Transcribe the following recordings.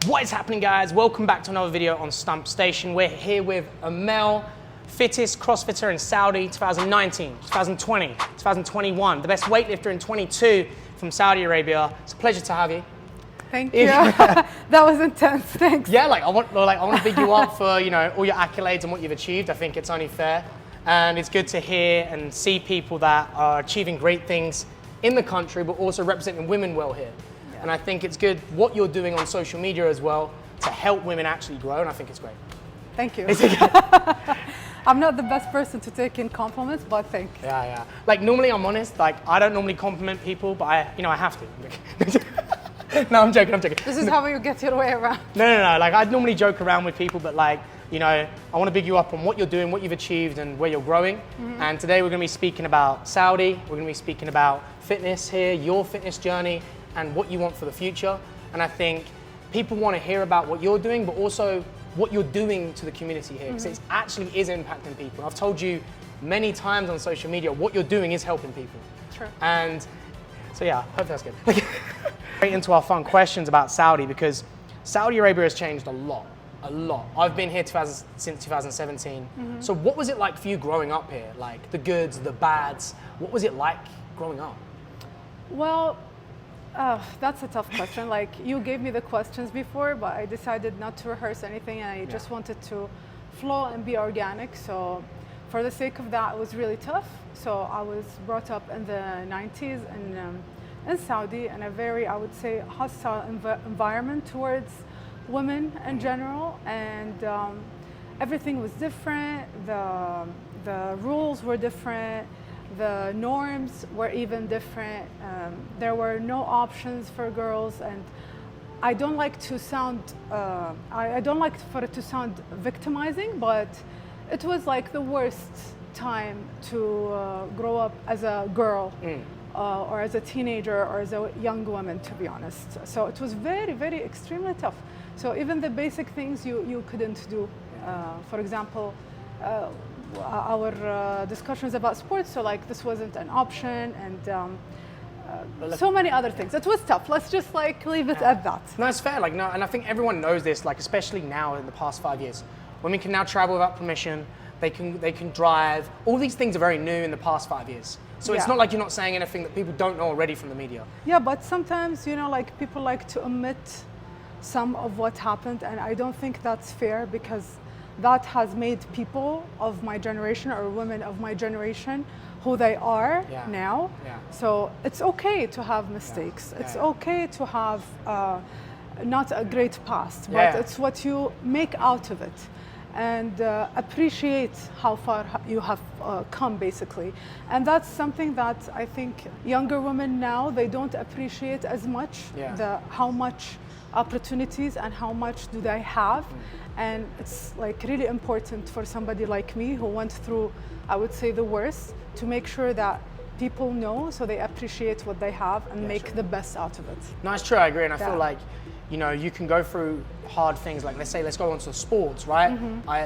What is happening, guys? Welcome back to another video on Stump Station. We're here with Amel, fittest CrossFitter in Saudi 2019, 2020, 2021, the best weightlifter in 22 from Saudi Arabia. It's a pleasure to have you. Thank you. That was intense. Thanks. Yeah, I want to big you up for all your accolades and what you've achieved. I think it's only fair, and it's good to hear and see people that are achieving great things in the country, but also representing women well here. And I think it's good what you're doing on social media as well to help women actually grow, and I think it's great. Thank you. I'm not the best person to take in compliments, but thanks. Yeah. Normally I'm honest, I don't normally compliment people, but I have to. No, I'm joking. This is how you get your way around. No. I normally joke around with people, but I want to big you up on what you're doing, what you've achieved, and where you're growing. Mm-hmm. And today we're going to be speaking about Saudi. We're going to be speaking about fitness here, your fitness journey, and what you want for the future. And I think people want to hear about what you're doing, but also what you're doing to the community here, because it actually is impacting people. I've told you many times on social media, what you're doing is helping people. True. And so yeah, hope that's good. Straight into our fun questions about Saudi, because Saudi Arabia has changed a lot. I've been here since 2017. Mm-hmm. So what was it like for you growing up here? Like the goods, the bads, what was it like growing up? Well, that's a tough question. You gave me the questions before, but I decided not to rehearse anything, and I just wanted to flow and be organic. So for the sake of that, it was really tough. So I was brought up in the 90s in Saudi, in a very, I would say, hostile environment towards women in general, and everything was different. The rules were different. The norms were even different. There were no options for girls, and I don't like to sound, I don't like for it to sound victimizing, but it was like the worst time to grow up as a girl or as a teenager or as a young woman, to be honest. So it was very, very extremely tough. So even the basic things you couldn't do. For example, our discussions about sports, so this wasn't an option, and so many other things. It was tough. Let's just leave it at that. No, it's fair. No, and I think everyone knows this. Especially now in the past 5 years, women can now travel without permission. They can drive. All these things are very new in the past 5 years. So it's not like you're not saying anything that people don't know already from the media. Yeah, but sometimes people like to omit some of what happened, and I don't think that's fair, because that has made people of my generation, or women of my generation, who they are now. Yeah. So it's okay to have mistakes. It's okay to have not a great past, but it's what you make out of it, and appreciate how far you have come, basically. And that's something that I think younger women now, they don't appreciate as much, how much opportunities and how much do they have. And it's really important for somebody like me who went through, I would say, the worst, to make sure that people know, so they appreciate what they have and make the best out of it. No, it's true, I agree. And I feel like, you can go through hard things, let's go on to sports, right?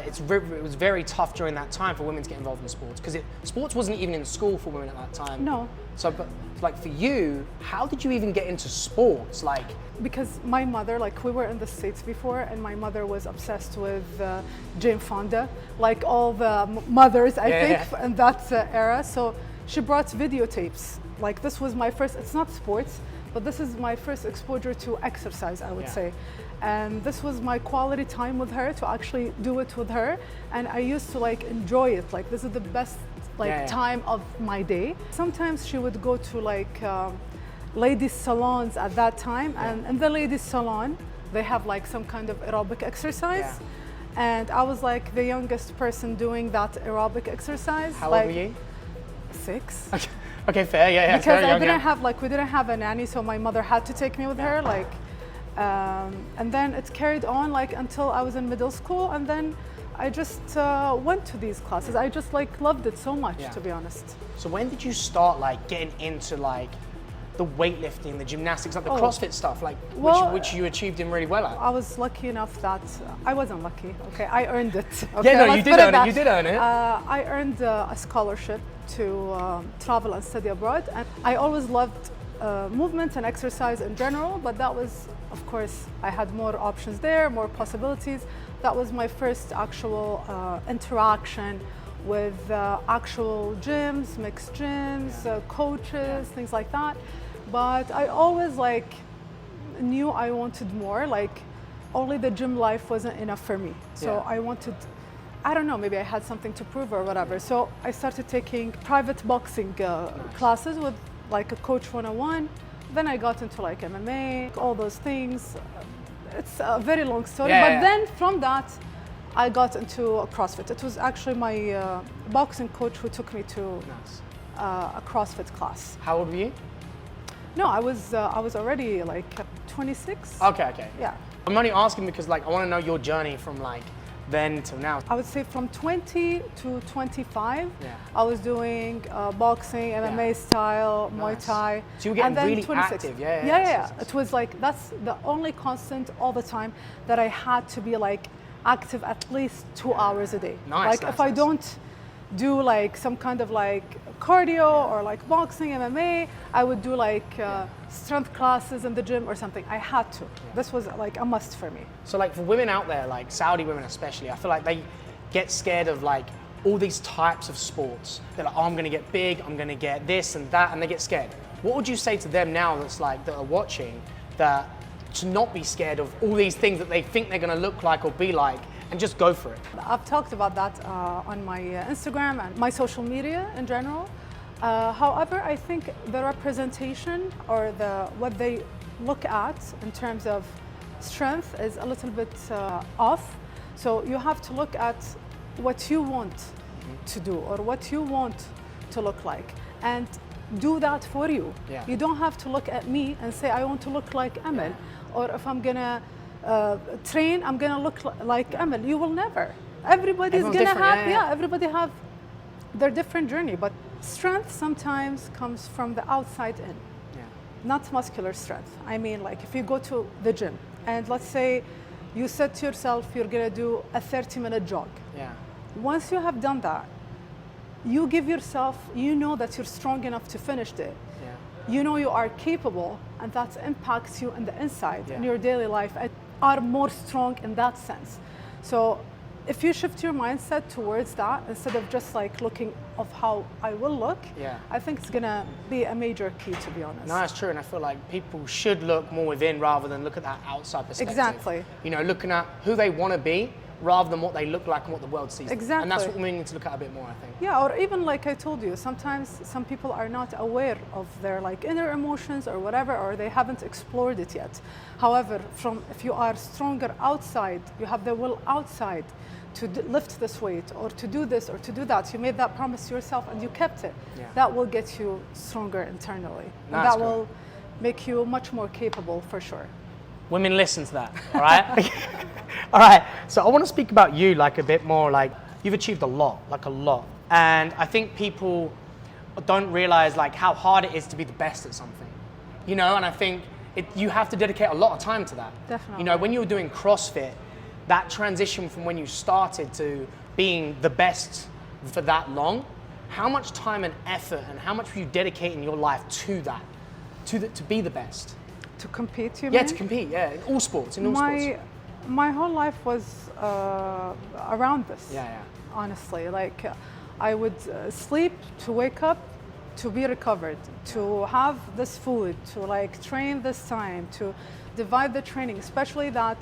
It was very tough during that time for women to get involved in sports, because sports wasn't even in school for women at that time. No. So, but for you, how did you even get into sports? Because my mother, we were in the States before, and my mother was obsessed with Jane Fonda, all the mothers, I think, in that era. So she brought videotapes. This was my first, it's not sports, but this is my first exposure to exercise, I would say. And this was my quality time with her, to actually do it with her. And I used to enjoy it. This is the best time of my day. Sometimes she would go to ladies salons at that time, and in the ladies salon they have some kind of aerobic exercise, and I was the youngest person doing that aerobic exercise. How old were you? 6. Okay, fair, yeah. Because I didn't have we didn't have a nanny, so my mother had to take me with her, and then it carried on until I was in middle school, and then I just went to these classes. I just loved it so much, to be honest. So when did you start getting into the weightlifting, the gymnastics, the CrossFit stuff, which you achieved in really well at? I was lucky enough that I wasn't lucky. Okay, I earned it. Okay, yeah, no, you did earn it. You did earn it. I earned a scholarship to travel and study abroad, and I always loved movement and exercise in general, but that was of course, I had more options there, more possibilities. That was my first actual interaction with actual gyms, mixed gyms, coaches, things like that. But I always like knew I wanted more. Like only the gym life wasn't enough for me. So I wanted, I don't know, maybe I had something to prove or whatever. So I started taking private boxing classes with like a coach 101. Then I got into like MMA, all those things. It's a very long story. But then from that, I got into CrossFit. It was actually my boxing coach who took me to a CrossFit class. How old were you? No, I was already like 26. Okay. Yeah. I'm only asking because like I want to know your journey from like then till now. I would say from 20 to 25, I was doing boxing, MMA style, Muay Thai. So you were getting and then really 26. active, It was like, that's the only constant all the time that I had to be like active at least 2 hours a day. If I don't do like some kind of like cardio or like boxing, MMA, I would do like strength classes in the gym or something. I had to. This was like a must for me. So like for women out there, like Saudi women especially, I feel like they get scared of like all these types of sports. They're like, oh, I'm going to get big, I'm going to get this and that, and they get scared. What would you say to them now that's like, that are watching, that to not be scared of all these things that they think they're going to look like or be like, and just go for it? I've talked about that on my Instagram and my social media in general. However, I think the representation or what they look at in terms of strength is a little bit off. So you have to look at what you want to do or what you want to look like and do that for you. You don't have to look at me and say, I want to look like Amel, or if I'm gonna train, I'm gonna look like Amel. You will never. Everybody's gonna have, everybody have their different journey, but strength sometimes comes from the outside in, not muscular strength. I mean, like if you go to the gym and let's say you said to yourself, you're gonna do a 30-minute jog. Once you have done that, you give yourself, you know that you're strong enough to finish it. You know you are capable, and that impacts you in the inside, in your daily life, and are more strong in that sense. So if you shift your mindset towards that, instead of just like looking of how I will look, I think it's gonna be a major key, to be honest. No, that's true, and I feel like people should look more within rather than look at that outside perspective. Exactly. You know, looking at who they want to be rather than what they look like and what the world sees. Exactly. And that's what we need to look at a bit more, I think. Yeah, or even like I told you, sometimes some people are not aware of their like inner emotions or whatever, or they haven't explored it yet. However, if you are stronger outside, you have the will outside to lift this weight or to do this or to do that. You made that promise to yourself and you kept it. That will get you stronger internally. And that will make you much more capable for sure. Women, listen to that, all right? All right, so I want to speak about you like a bit more, like you've achieved a lot, like a lot. And I think people don't realize like how hard it is to be the best at something, you know? And I think you have to dedicate a lot of time to that. Definitely. You know, when you were doing CrossFit, that transition from when you started to being the best for that long, how much time and effort and how much were you dedicating your life to that, to be the best? To compete, you mean? Yeah, to compete, in all sports, in all sports. My whole life was around this, honestly. Like, I would sleep to wake up, to be recovered, to have this food, to like train this time, to divide the training, especially that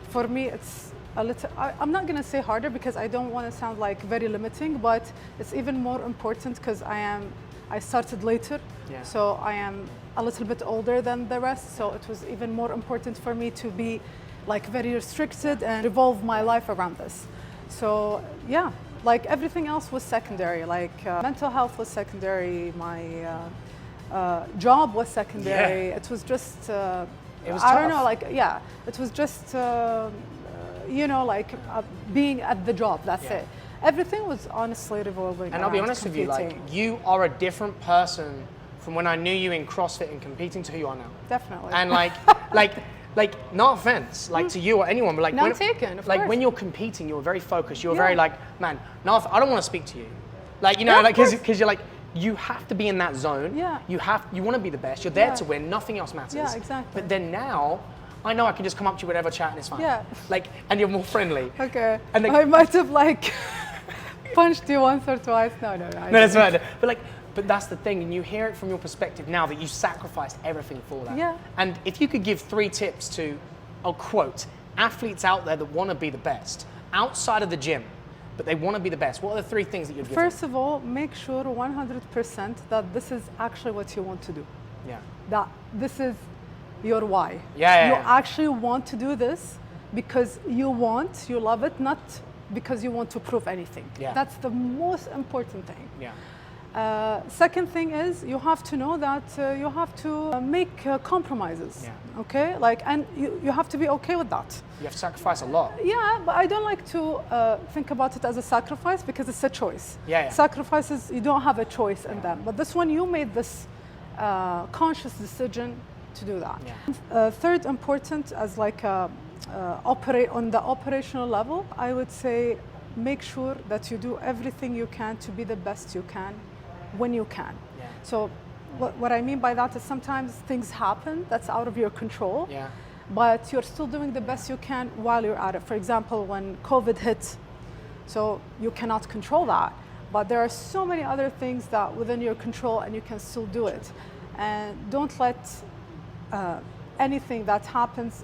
for me it's a little, I'm not gonna say harder because I don't want to sound like very limiting, but it's even more important because I started later, so I am a little bit older than the rest, so it was even more important for me to be like very restricted and revolve my life around this. So yeah, like everything else was secondary, like mental health was secondary, my job was secondary. It was just, it was I tough. don't know, like, it was just, you know, like being at the job, that's it. Everything was honestly revolving And I'll be honest competing. with you, like you are a different person from when I knew you in CrossFit and competing to who you are now. Definitely. And like, not offense, like to you or anyone, but like, None taken, of like course. when you're competing, you're very focused. You're very like, man, no, I don't want to speak to you. Like, you know, Yeah, like, of because you're like, you have to be in that zone. Yeah. You want to be the best. You're there to win. Nothing else matters. Yeah, exactly. But then now, I know I can just come up to you whenever, chat, and it's fine. Yeah. Like, and you're more friendly. Okay. And I might have like punched you once or twice. No. No, that's right. But that's the thing, and you hear it from your perspective now that you sacrificed everything for that. Yeah. And if you could give 3 tips to, I'll quote, athletes out there that want to be the best, outside of the gym, but they want to be the best, what are the 3 things that you'd give First them? of all, make sure 100% that this is actually what you want to do. Yeah. That this is your why. Yeah. You actually want to do this because you love it, not because you want to prove anything. Yeah. That's the most important thing. Yeah. Second thing is you have to know that you have to make compromises. Yeah. Okay, and you have to be okay with that. You have to sacrifice a lot. Yeah, but I don't like to think about it as a sacrifice because it's a choice. Yeah. Sacrifices, you don't have a choice in them. But this one, you made this conscious decision to do that. Yeah. Third important, as operate on the operational level, I would say make sure that you do everything you can to be the best you can when you can. Yeah. So what I mean by that is sometimes things happen that's out of your control. Yeah. But you're still doing the best you can while you're at it. For example, when COVID hit, so you cannot control that. But there are so many other things that within your control and you can still do it. And don't let anything that happens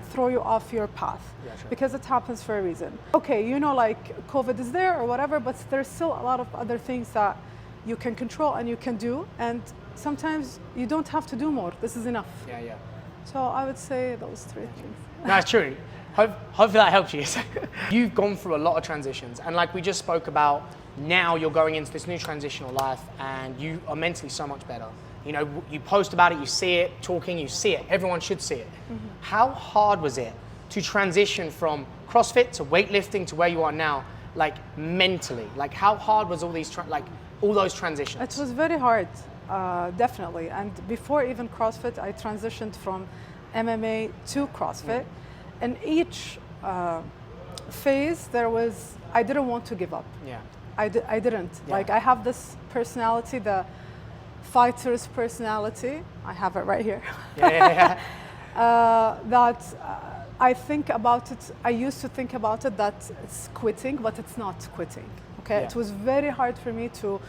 throw you off your path, because it happens for a reason. Okay, COVID is there or whatever, but there's still a lot of other things that you can control and you can do. And sometimes you don't have to do more. This is enough. Yeah. So I would say those 3 things. No, it's true. Hopefully that helps you. You've gone through a lot of transitions, and like we just spoke about, now you're going into this new transitional life and you are mentally so much better. You know, you post about it, you see it, you see it. Everyone should see it. Mm-hmm. How hard was it to transition from CrossFit to weightlifting to where you are now, mentally? How hard was all those transitions? It was very hard, definitely. And before even CrossFit, I transitioned from MMA to CrossFit. In each phase, I didn't want to give up. Yeah. I didn't. Yeah. I have this personality, the fighter's personality. I have it right here. Yeah. That I think about it. I used to think about it that it's quitting, but it's not quitting. Okay. Yeah. It was very hard for me to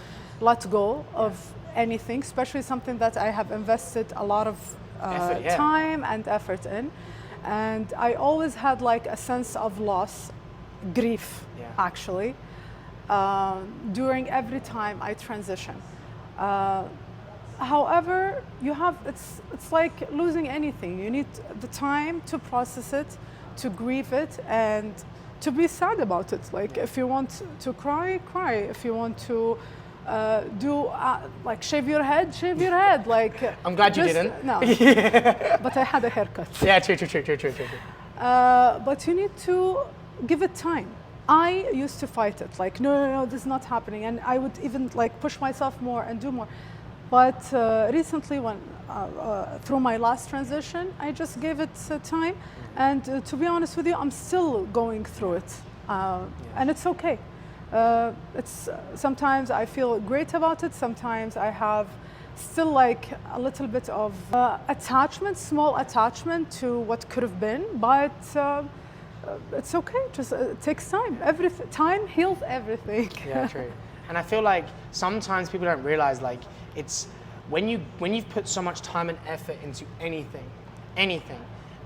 let go of anything, especially something that I have invested a lot of time and effort in. And I always had a sense of loss, grief, actually, during every time I transition. However, it's like losing anything. You need the time to process it, to grieve it, and to be sad about it. If you want to cry, cry. If you want to shave your head, shave your head. I'm glad you didn't. No, but I had a haircut. Yeah, true. But you need to give it time. I used to fight it, no, this is not happening. And I would even push myself more and do more. But recently, through my last transition, I just gave it time. And to be honest with you, I'm still going through it. And it's okay. Sometimes I feel great about it. Sometimes I have still a little bit of small attachment to what could have been. But it's okay. Just it takes time. Time heals everything. Yeah, true. And I feel like sometimes people don't realize it's when you've put so much time and effort into anything,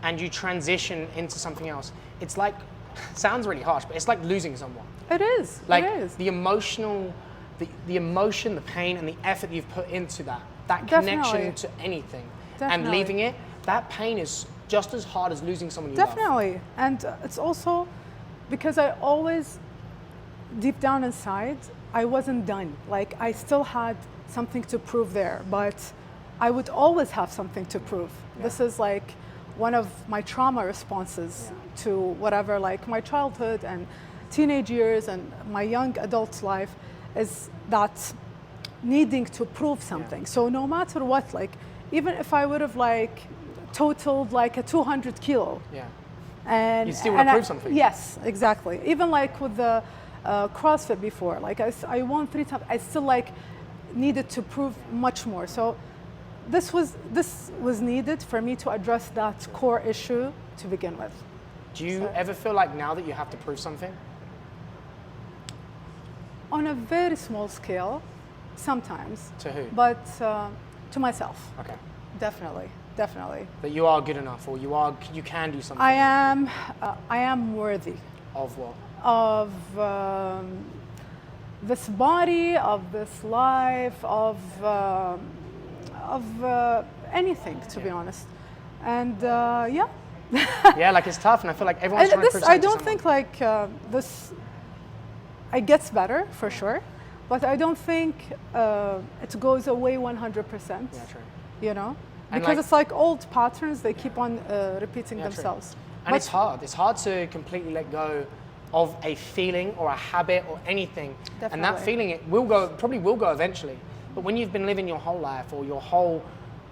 and you transition into something else, it's sounds really harsh, but it's like losing someone. It is. It is. The emotion, the pain, and the effort you've put into that Definitely. connection to anything, Definitely. and leaving it, that pain is just as hard as losing someone you love. Definitely. And it's also because I always, deep down inside, I wasn't done. I still had something to prove there, but I would always have something to prove. Yeah. This is one of my trauma responses to whatever, my childhood and teenage years and my young adult life is that needing to prove something. Yeah. So no matter what, even if I would have totaled a 200 kilo. Yeah. And you still want to prove something. Yes, exactly. Even with the CrossFit before, I won 3 times. I still needed to prove much more. So this was needed for me to address that core issue to begin with. Do you ever feel like now that you have to prove something? On a very small scale, sometimes. To who? But to myself. Okay. Definitely. That you are good enough, or you can do something. I am worthy. Of what? Of this body, of this life, of anything, to be honest. And yeah. Yeah, like it's tough, and I feel like everyone's trying to prove I something to don't someone. think this. It gets better for sure, but I don't think it goes away 100%. Yeah, true. You know, And because it's like old patterns; they keep on repeating True. themselves. And But it's hard. It's hard to completely let go of a feeling or a habit or anything. And that Definitely. feeling, probably will go eventually. But when you've been living your whole life or your whole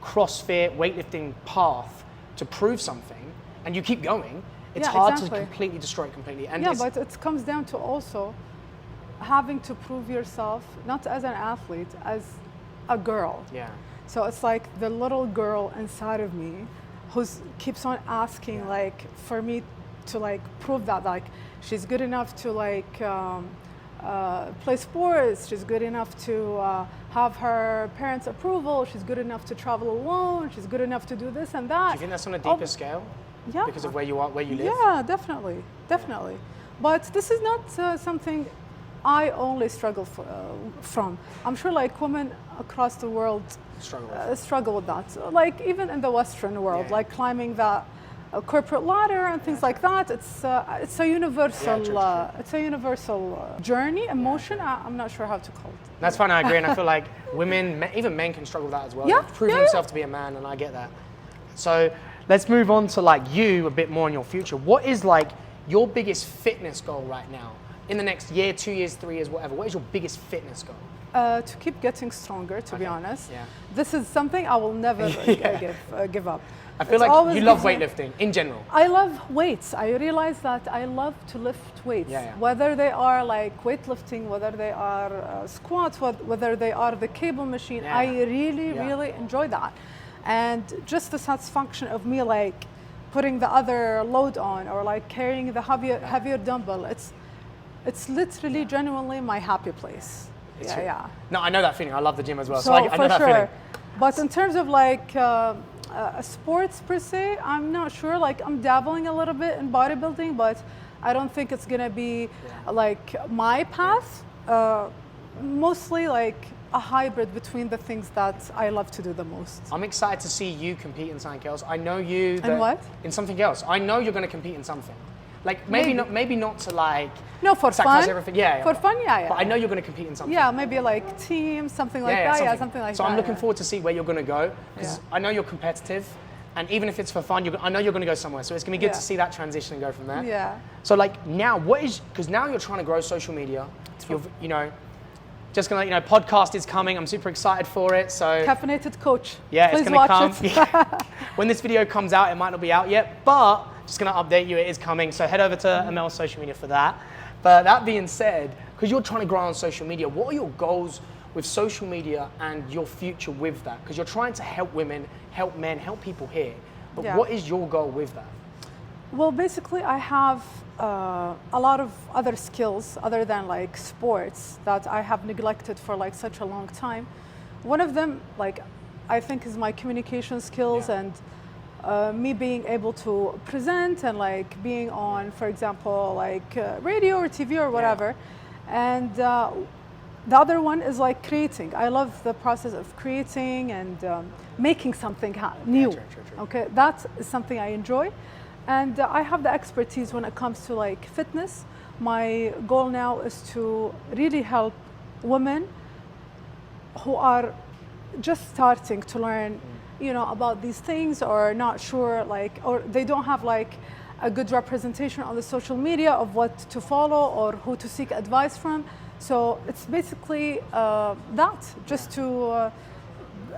CrossFit weightlifting path to prove something, and you keep going, it's Yeah, hard exactly. to completely destroy it completely. And yeah, it's, but it comes down to also having to prove yourself, not as an athlete, as a girl. yeah. So it's like the little girl inside of me who keeps on asking, like, for me to like prove that like she's good enough to like play sports, she's good enough to have her parents' approval, she's good enough to travel alone, she's good enough to do this and that. Do you think that's on a deeper scale? Yeah. Because of where you are, where you live? Yeah, definitely. But this is not something I only struggle from. I'm sure like women across the world struggle with that. So, like even in the Western world, like climbing that corporate ladder and things like that. It's a universal it's a universal journey, emotion. I'm not sure how to call it. That's fine. I agree, and I feel like women, even men, can struggle with that as well. Yeah, Prove himself to be a man, and I get that. So let's move on to like you a bit more in your future. What is like your biggest fitness goal right now? In the next year, 2 years, 3 years, whatever. What is your biggest fitness goal? To keep getting stronger, to be honest. Yeah. This is something I will never give up. I feel like you love weightlifting in general. I love weights. I realize that I love to lift weights, whether they are like weightlifting, whether they are squats, whether they are the cable machine. I really enjoy that. And just the satisfaction of me like putting the other load on or like carrying the heavier dumbbell. It's literally genuinely my happy place. No, I know that feeling. I love the gym as well. So I know that feeling. But in terms of like sports per se, I'm not sure. Like I'm dabbling a little bit in bodybuilding, but I don't think it's gonna be like my path. Mostly like a hybrid between the things that I love to do the most. I'm excited to see you compete in something else. I know you. In what? In something else. I know you're going to compete in something. Like maybe not to like. No, for sacrifice fun. Everything. Yeah. For fun, yeah. But I know you're going to compete in something. Yeah, maybe like team, something like that. Yeah, something like that. So I'm looking forward to see where you're going to go because I know you're competitive, and even if it's for fun, I know you're going to go somewhere. So it's going to be good to see that transition and go from there. Yeah. So like now, because now you're trying to grow social media. You're, just gonna let you know, podcast is coming. I'm super excited for it. So Caffeinated Coach. Yeah, Please it's gonna come. It. When this video comes out, it might not be out yet, but just gonna update you, it is coming. So head over to Amel's social media for that. But that being said, because you're trying to grow on social media, what are your goals with social media and your future with that? Because you're trying to help women, help men, help people here. But what is your goal with that? Well, basically, I have a lot of other skills other than like sports that I have neglected for like such a long time. One of them, like, I think is my communication skills and me being able to present and like being on, for example, like radio or TV or whatever. And the other one is like creating. I love the process of creating and making something new. Okay, that is something I enjoy. And I have the expertise when it comes to like fitness. My goal now is to really help women who are just starting to learn, about these things or not sure, like, or they don't have like a good representation on the social media of what to follow or who to seek advice from. So it's basically just to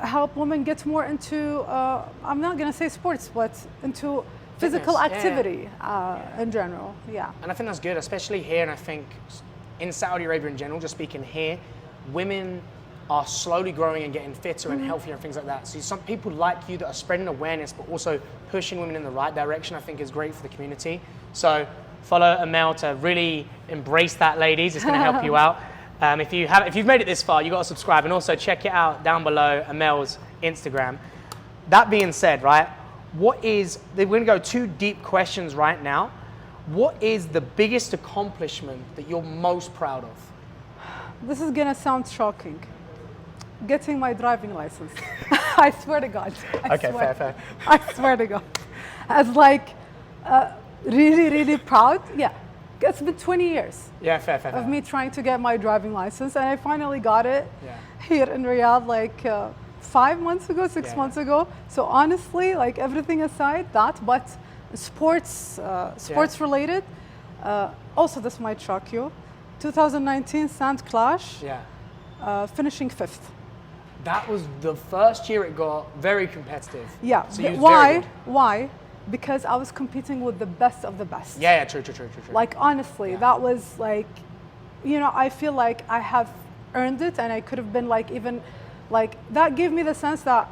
help women get more into, I'm not gonna say sports, but into physical activity in general, And I think that's good, especially here, and I think in Saudi Arabia in general, just speaking here, women are slowly growing and getting fitter and healthier and things like that. So some people like you that are spreading awareness, but also pushing women in the right direction, I think is great for the community. So follow Amel to really embrace that, ladies. It's going to help you out. If you've made it this far, you got to subscribe, and also check it out down below, Amel's Instagram. That being said, right, we're going to go 2 deep questions right now. What is the biggest accomplishment that you're most proud of? This is gonna sound shocking. Getting my driving license. I swear to God. Okay, fair. I swear to God. As like really, really proud. Yeah, it's been 20 years. Yeah, fair. Of me trying to get my driving license, and I finally got it here in Riyadh like 5 months ago, 6 months ago. So honestly, like everything aside that, but sports related. Also, this might shock you. 2019 Sand Clash, finishing 5th. That was the first year it got very competitive. Yeah. So Why? Because I was competing with the best of the best. Yeah, true. Like honestly, that was like, you know, I feel like I have earned it, and I could have been like even, like that gave me the sense that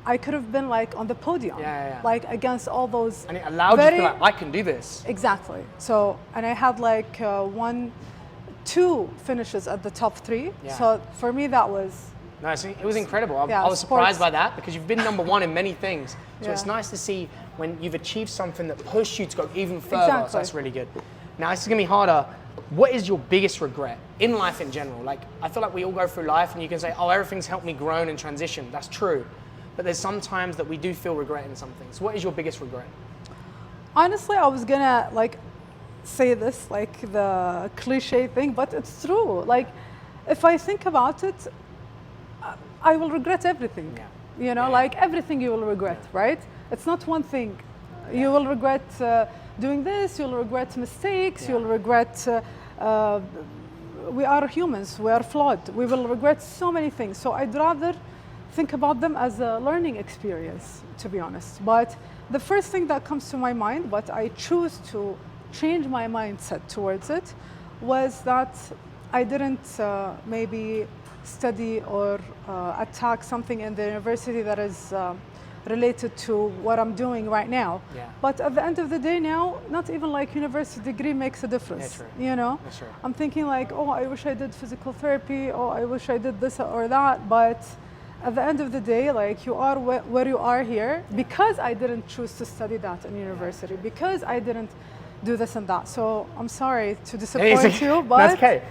I could have been like on the podium, like against all those. And it allowed you to feel like, I can do this. Exactly. So, and I had like 2 finishes at the top 3. Yeah. So for me, that was. No, it was incredible. I was surprised by that, because you've been number 1 in many things. So it's nice to see when you've achieved something that pushed you to go even further. Exactly. So that's really good. Now, this is going to be harder. What is your biggest regret in life in general? Like, I feel like we all go through life and you can say, oh, everything's helped me grow and transition. That's true. But there's some times that we do feel regret in some things. What is your biggest regret? Honestly, I was gonna like say this, like the cliche thing, but it's true. Like, if I think about it, I will regret everything. Yeah. You know, like everything you will regret, right? It's not one thing. You will regret doing this, you'll regret mistakes, you'll regret, we are humans, we are flawed. We will regret so many things. So I'd rather think about them as a learning experience, to be honest. But the first thing that comes to my mind, but I choose to change my mindset towards it, was that I didn't maybe study or attack something in the university that is related to what I'm doing right now. Yeah. But at the end of the day now, not even like university degree makes a difference. Yeah, you know? Yeah, I'm thinking like, oh, I wish I did physical therapy, oh, I wish I did this or that, but at the end of the day, like you are where you are here because I didn't choose to study that in university, because I didn't do this and that. So I'm sorry to disappoint you, but that's okay.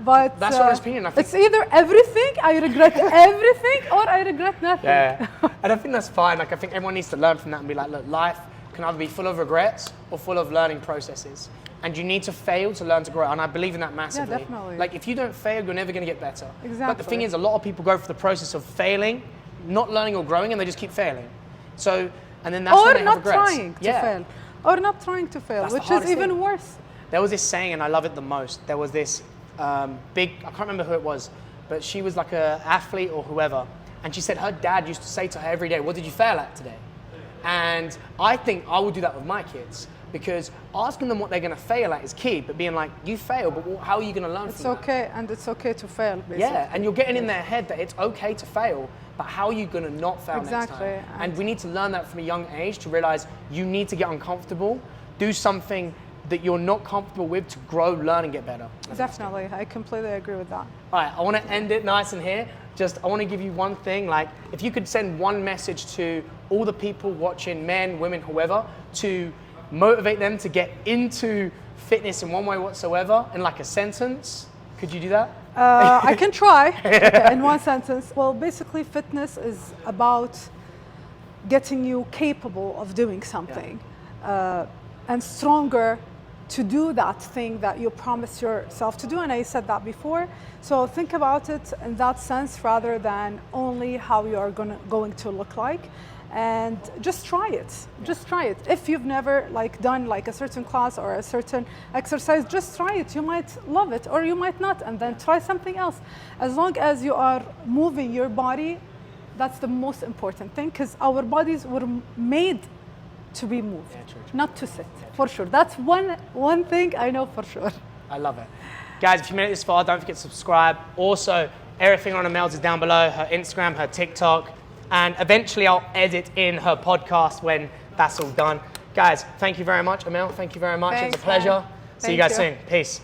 But that's honest opinion. I think it's either everything, I regret everything, or I regret nothing. Yeah, and I think that's fine. Like I think everyone needs to learn from that and be like, look, life can either be full of regrets or full of learning processes. And you need to fail to learn to grow. And I believe in that massively. Yeah, definitely. Like if you don't fail, you're never going to get better. Exactly. But the thing is, a lot of people go through the process of failing, not learning or growing, and they just keep failing. So, and then that's when they have regrets. Or not trying to fail. Or not trying to fail, that's which is even worse. There was this saying, and I love it the most. There was this big, I can't remember who it was, but she was like an athlete or whoever. And she said her dad used to say to her every day, what did you fail at today? And I think I would do that with my kids, because asking them what they're going to fail at is key, but being like, you fail, but how are you going to learn from that? It's okay, and it's okay to fail, basically. Yeah, and you're getting in their head that it's okay to fail, but how are you going to not fail next time? And we need to learn that from a young age to realize you need to get uncomfortable, do something that you're not comfortable with to grow, learn, and get better. Definitely, I completely agree with that. All right, I want to end it nice in here. I want to give you one thing, like if you could send one message to all the people watching, men, women, whoever, to motivate them to get into fitness in one way whatsoever, in like a sentence, could you do that? I can try, okay, in one sentence. Well, basically fitness is about getting you capable of doing something and stronger to do that thing that you promise yourself to do, and I said that before. So think about it in that sense rather than only how you are going to look like, and just try it. Just try it. If you've never done a certain class or a certain exercise, just try it. You might love it or you might not, and then try something else. As long as you are moving your body, that's the most important thing, because our bodies were made to be moved, not to sit, for sure. That's one thing I know for sure. I love it. Guys, if you made it this far, don't forget to subscribe. Also, Everything on Amel's is down below, her Instagram, her TikTok, and eventually I'll edit in her podcast when that's all done. Guys, thank you very much. Amel, thank you very much. Thanks, It's a pleasure. man. See you Thank guys you. soon. Peace.